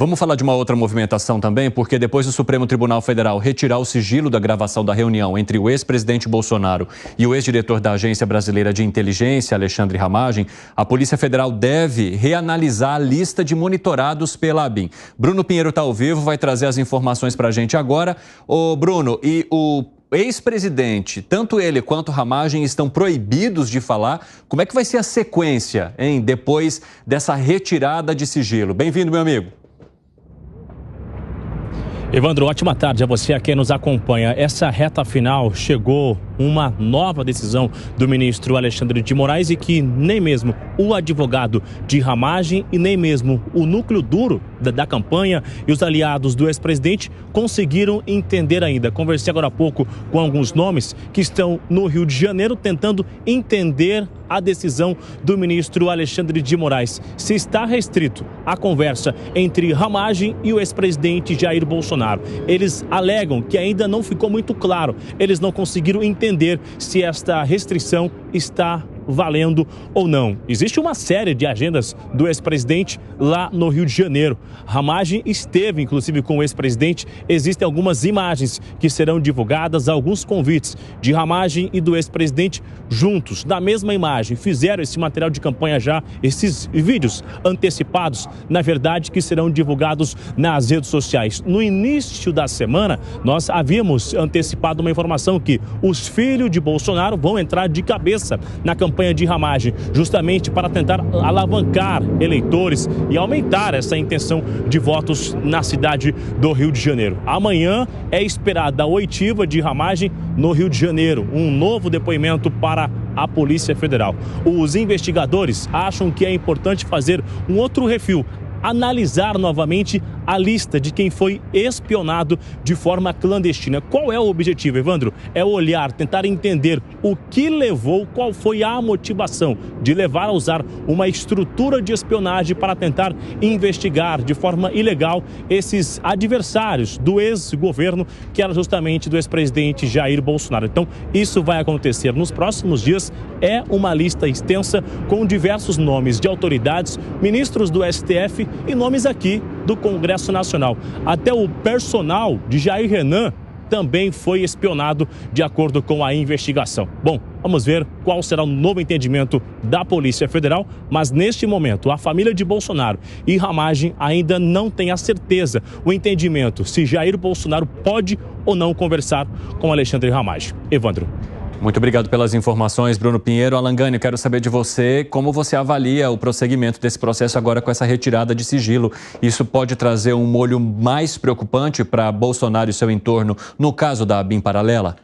Vamos falar de uma outra movimentação também, porque depois do Supremo Tribunal Federal retirar o sigilo da gravação da reunião entre o ex-presidente Bolsonaro e o ex-diretor da Agência Brasileira de Inteligência, Alexandre Ramagem, a Polícia Federal deve reanalisar a lista de monitorados pela ABIN. Bruno Pinheiro está ao vivo, vai trazer as informações para a gente agora. Ô, Bruno, e o ex-presidente, tanto ele quanto Ramagem estão proibidos de falar. Como é que vai ser a sequência, hein, depois dessa retirada de sigilo? Bem-vindo, meu amigo. Evandro, ótima tarde a você, a quem nos acompanha. Essa reta final chegou uma nova decisão do ministro Alexandre de Moraes e que nem mesmo o advogado de Ramagem e nem mesmo o núcleo duro da campanha e os aliados do ex-presidente conseguiram entender ainda. Conversei agora há pouco com alguns nomes que estão no Rio de Janeiro tentando entender a decisão do ministro Alexandre de Moraes. Se está restrito a conversa entre Ramagem e o ex-presidente Jair Bolsonaro. Eles alegam que ainda não ficou muito claro. Eles não conseguiram entender se esta restrição está valendo ou não. Existe uma série de agendas do ex-presidente lá no Rio de Janeiro. Ramagem esteve, inclusive, com o ex-presidente. Existem algumas imagens que serão divulgadas, alguns convites de Ramagem e do ex-presidente juntos, na mesma imagem. Fizeram esse material de campanha já, esses vídeos antecipados, na verdade, que serão divulgados nas redes sociais. No início da semana, nós havíamos antecipado uma informação que os filhos de Bolsonaro vão entrar de cabeça na campanha de Ramagem, justamente para tentar alavancar eleitores e aumentar essa intenção de votos na cidade do Rio de Janeiro. Amanhã é esperada a oitiva de Ramagem no Rio de Janeiro, um novo depoimento para a Polícia Federal. Os investigadores acham que é importante fazer um outro refil, analisar novamente a lista de quem foi espionado de forma clandestina. Qual é o objetivo, Evandro? É olhar, tentar entender o que levou, qual foi a motivação de levar a usar uma estrutura de espionagem para tentar investigar de forma ilegal esses adversários do ex-governo, que era justamente do ex-presidente Jair Bolsonaro. Então, isso vai acontecer nos próximos dias. É uma lista extensa com diversos nomes de autoridades, ministros do STF e nomes aqui do Congresso Nacional. Até o personal de Jair Renan também foi espionado, de acordo com a investigação. Bom, vamos ver qual será o novo entendimento da Polícia Federal, mas neste momento a família de Bolsonaro e Ramagem ainda não tem a certeza, o entendimento se Jair Bolsonaro pode ou não conversar com Alexandre Ramagem. Evandro. Muito obrigado pelas informações, Bruno Pinheiro. Alan Gani, quero saber de você como você avalia o prosseguimento desse processo agora com essa retirada de sigilo. Isso pode trazer um molho mais preocupante para Bolsonaro e seu entorno no caso da ABIN paralela?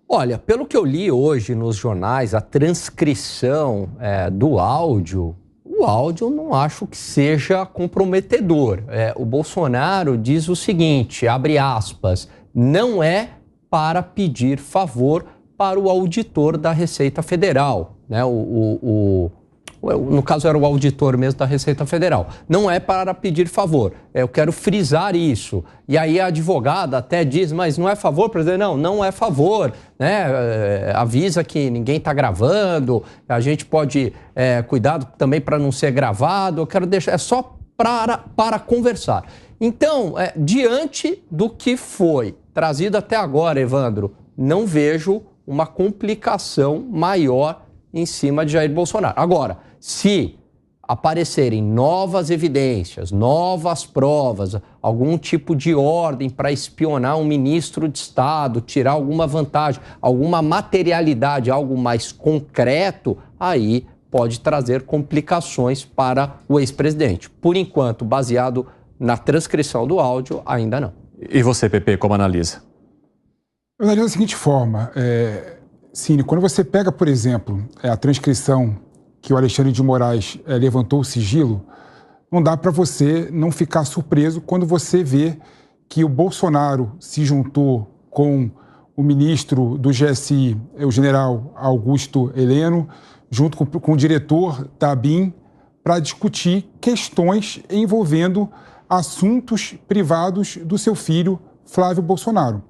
Olha, pelo que eu li hoje nos jornais, a transcrição do áudio, o áudio não acho que seja comprometedor. O Bolsonaro diz o seguinte, abre aspas, não é para pedir favor para o auditor da Receita Federal, né? No caso era o auditor mesmo da Receita Federal. Não é para pedir favor, eu quero frisar isso. E aí a advogada até diz, mas não é favor, presidente? Não é favor, né? Avisa que ninguém está gravando, a gente pode cuidado também para não ser gravado, eu quero deixar, é só para conversar. Então, diante do que foi trazido até agora, Evandro, não vejo uma complicação maior em cima de Jair Bolsonaro. Agora, se aparecerem novas evidências, novas provas, algum tipo de ordem para espionar um ministro de Estado, tirar alguma vantagem, alguma materialidade, algo mais concreto, aí pode trazer complicações para o ex-presidente. Por enquanto, baseado na transcrição do áudio, ainda não. E você, Pepe, como analisa? Eu analiso da seguinte forma, Cine, quando você pega, por exemplo, a transcrição que o Alexandre de Moraes levantou o sigilo, não dá para você não ficar surpreso quando você vê que o Bolsonaro se juntou com o ministro do GSI, o general Augusto Heleno, junto com o diretor da ABIN, para discutir questões envolvendo assuntos privados do seu filho, Flávio Bolsonaro.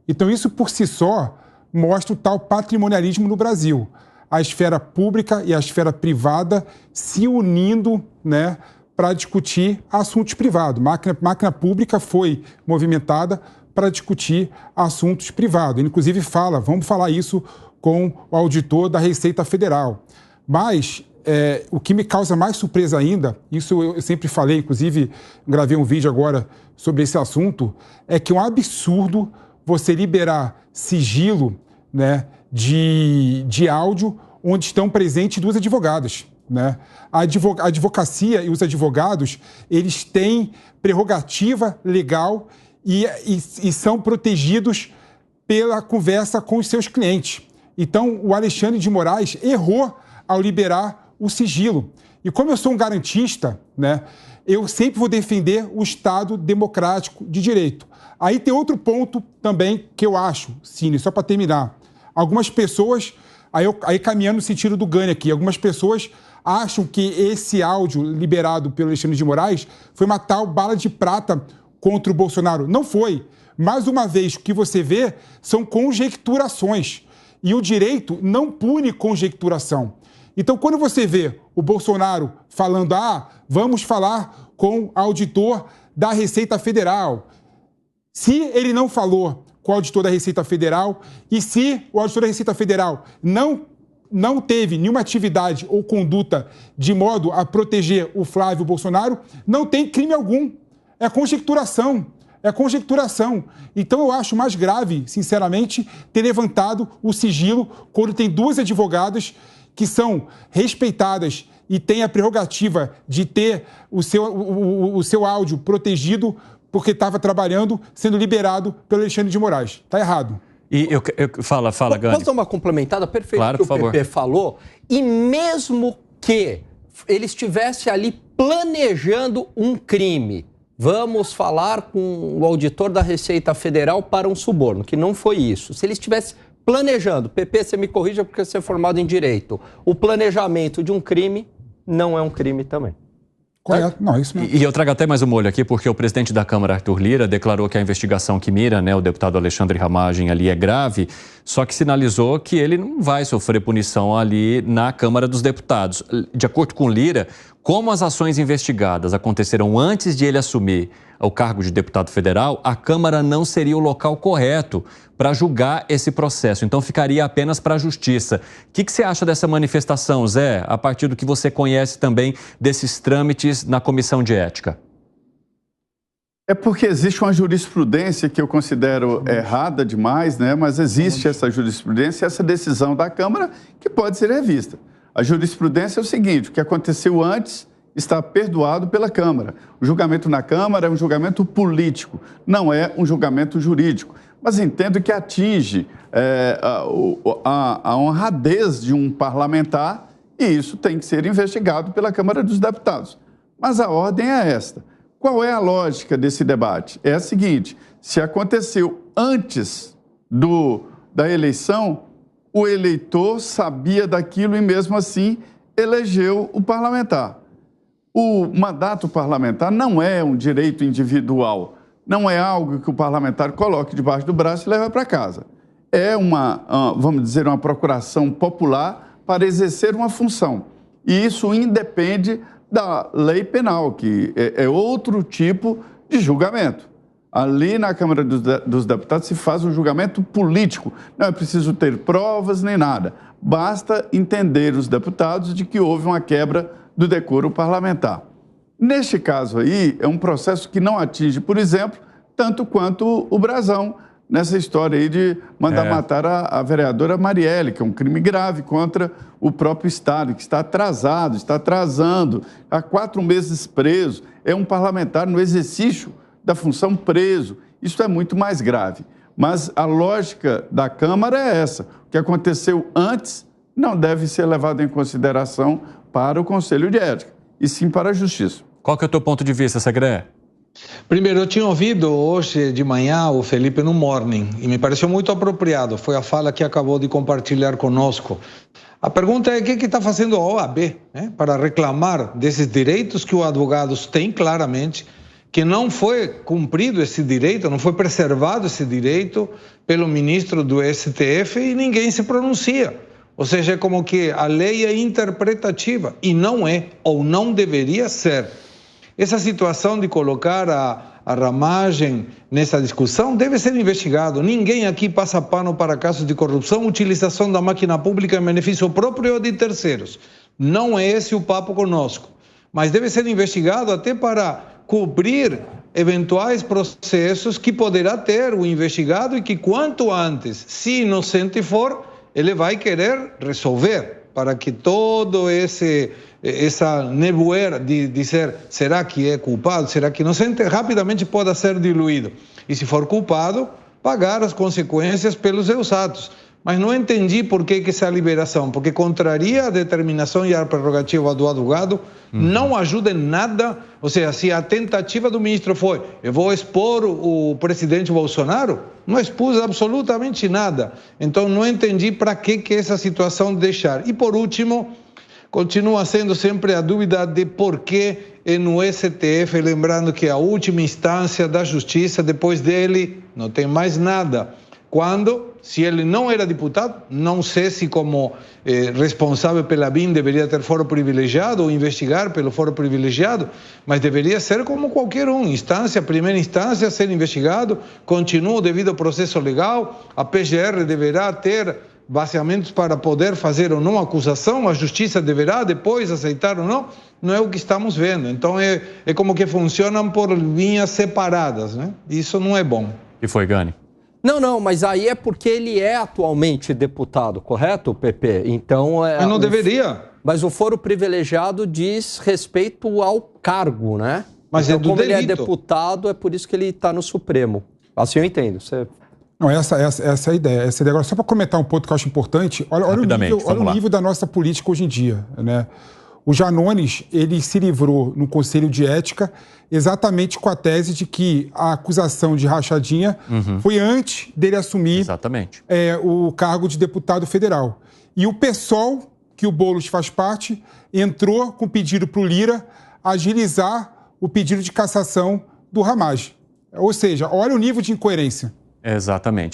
Então, isso por si só mostra o tal patrimonialismo no Brasil. A esfera pública e a esfera privada se unindo, né, para discutir assuntos privados. Máquina pública foi movimentada para discutir assuntos privados. Ele, inclusive, vamos falar isso com o auditor da Receita Federal. Mas o que me causa mais surpresa ainda, isso eu sempre falei, inclusive gravei um vídeo agora sobre esse assunto, é que é um absurdo você liberar sigilo, né, de áudio onde estão presentes 2 advogadas. Né? A advocacia e os advogados, eles têm prerrogativa legal e são protegidos pela conversa com os seus clientes. Então, o Alexandre de Moraes errou ao liberar o sigilo. E como eu sou um garantista, né, eu sempre vou defender o Estado democrático de direito. Aí tem outro ponto também que eu acho, Cine, só para terminar. Algumas pessoas, aí caminhando no sentido do ganho aqui, algumas pessoas acham que esse áudio liberado pelo Alexandre de Moraes foi uma tal bala de prata contra o Bolsonaro. Não foi. Mais uma vez, o que você vê são conjecturações. E o direito não pune conjecturação. Então, quando você vê o Bolsonaro falando, vamos falar com o auditor da Receita Federal. Se ele não falou com o auditor da Receita Federal e se o auditor da Receita Federal não teve nenhuma atividade ou conduta de modo a proteger o Flávio Bolsonaro, não tem crime algum. É conjecturação. É conjecturação. Então eu acho mais grave, sinceramente, ter levantado o sigilo quando tem 2 advogadas que são respeitadas e têm a prerrogativa de ter o seu áudio protegido porque estava trabalhando, sendo liberado pelo Alexandre de Moraes. Está errado. E fala, Gani. Posso dar uma complementada? Perfeito, claro, que o PP falou. E mesmo que ele estivesse ali planejando um crime, vamos falar com o auditor da Receita Federal para um suborno, que não foi isso. Se ele estivesse planejando, PP, você me corrija porque você é formado em direito, o planejamento de um crime não é um crime também. Correto, não, isso mesmo. E eu trago até mais um molho aqui, porque o presidente da Câmara, Arthur Lira, declarou que a investigação que mira, né, o deputado Alexandre Ramagem ali é grave, só que sinalizou que ele não vai sofrer punição ali na Câmara dos Deputados. De acordo com Lira, como as ações investigadas aconteceram antes de ele assumir o cargo de deputado federal, a Câmara não seria o local correto para julgar esse processo. Então, ficaria apenas para a Justiça. O que você acha dessa manifestação, Zé, a partir do que você conhece também desses trâmites na Comissão de Ética? É porque existe uma jurisprudência que eu considero errada demais, né? Mas existe essa jurisprudência, essa decisão da Câmara que pode ser revista. A jurisprudência é o seguinte: o que aconteceu antes está perdoado pela Câmara. O julgamento na Câmara é um julgamento político, não é um julgamento jurídico. Mas entendo que atinge a honradez de um parlamentar e isso tem que ser investigado pela Câmara dos Deputados. Mas a ordem é esta. Qual é a lógica desse debate? É a seguinte: se aconteceu antes da eleição, o eleitor sabia daquilo e mesmo assim elegeu o parlamentar. O mandato parlamentar não é um direito individual, não é algo que o parlamentar coloque debaixo do braço e leva para casa. É vamos dizer, uma procuração popular para exercer uma função. E isso independe da lei penal, que é outro tipo de julgamento. Ali na Câmara dos Deputados se faz um julgamento político. Não é preciso ter provas nem nada. Basta entender os deputados de que houve uma quebra do decoro parlamentar. Neste caso aí, é um processo que não atinge, por exemplo, tanto quanto o Brazão, nessa história aí de mandar matar a vereadora Marielle, que é um crime grave contra o próprio Estado, que está atrasado, está atrasando, há 4 meses preso, é um parlamentar no exercício da função preso. Isso é muito mais grave. Mas a lógica da Câmara é essa. O que aconteceu antes não deve ser levado em consideração para o Conselho de Ética, e sim para a Justiça. Qual que é o teu ponto de vista, Segré? Primeiro, eu tinha ouvido hoje de manhã o Felipe no Morning e me pareceu muito apropriado. Foi a fala que acabou de compartilhar conosco. A pergunta é o que está fazendo a OAB, né, para reclamar desses direitos que os advogados têm claramente, que não foi cumprido esse direito, não foi preservado esse direito pelo ministro do STF e ninguém se pronuncia. Ou seja, é como que a lei é interpretativa e não é, ou não deveria ser, Essa situação de colocar a Ramagem nessa discussão deve ser investigado. Ninguém aqui passa pano para casos de corrupção, utilização da máquina pública em benefício próprio ou de terceiros. Não é esse o papo conosco. Mas deve ser investigado até para cobrir eventuais processos que poderá ter o investigado e que quanto antes, se inocente for, ele vai querer resolver, para que todo essa nevoeira de dizer será que é culpado, será que inocente, rapidamente possa ser diluído. E se for culpado, pagar as consequências pelos seus atos. Mas não entendi por que essa liberação, porque contraria a determinação e a prerrogativa do advogado, não ajuda em nada. Ou seja, se a tentativa do ministro foi, eu vou expor o presidente Bolsonaro, não expôs absolutamente nada. Então não entendi para que essa situação deixar. E por último, continua sendo sempre a dúvida de por que é no STF, lembrando que a última instância da justiça, depois dele, não tem mais nada. Quando, se ele não era deputado, não sei se como responsável pela BIM deveria ter foro privilegiado ou investigar pelo foro privilegiado, mas deveria ser como qualquer um, primeira instância, ser investigado, continua o devido processo legal, a PGR deverá ter baseamentos para poder fazer ou não acusação, a justiça deverá depois aceitar ou não é o que estamos vendo. Então é como que funcionam por linhas separadas, né? Isso não é bom. E foi, Gani? Não, mas aí é porque ele é atualmente deputado, correto, PP? Então... Mas não deveria. Mas o foro privilegiado diz respeito ao cargo, né? Mas então, é do como delito. Ele é deputado, é por isso que ele está no Supremo. Assim eu entendo. Você... Não, essa é a ideia. Agora, só para comentar um ponto que eu acho importante, olha o nível da nossa política hoje em dia, né? O Janones, ele se livrou no Conselho de Ética exatamente com a tese de que a acusação de rachadinha foi antes dele assumir o cargo de deputado federal. E o PSOL, que o Boulos faz parte, entrou com pedido para o Lira agilizar o pedido de cassação do Ramagem. Ou seja, olha o nível de incoerência. Exatamente.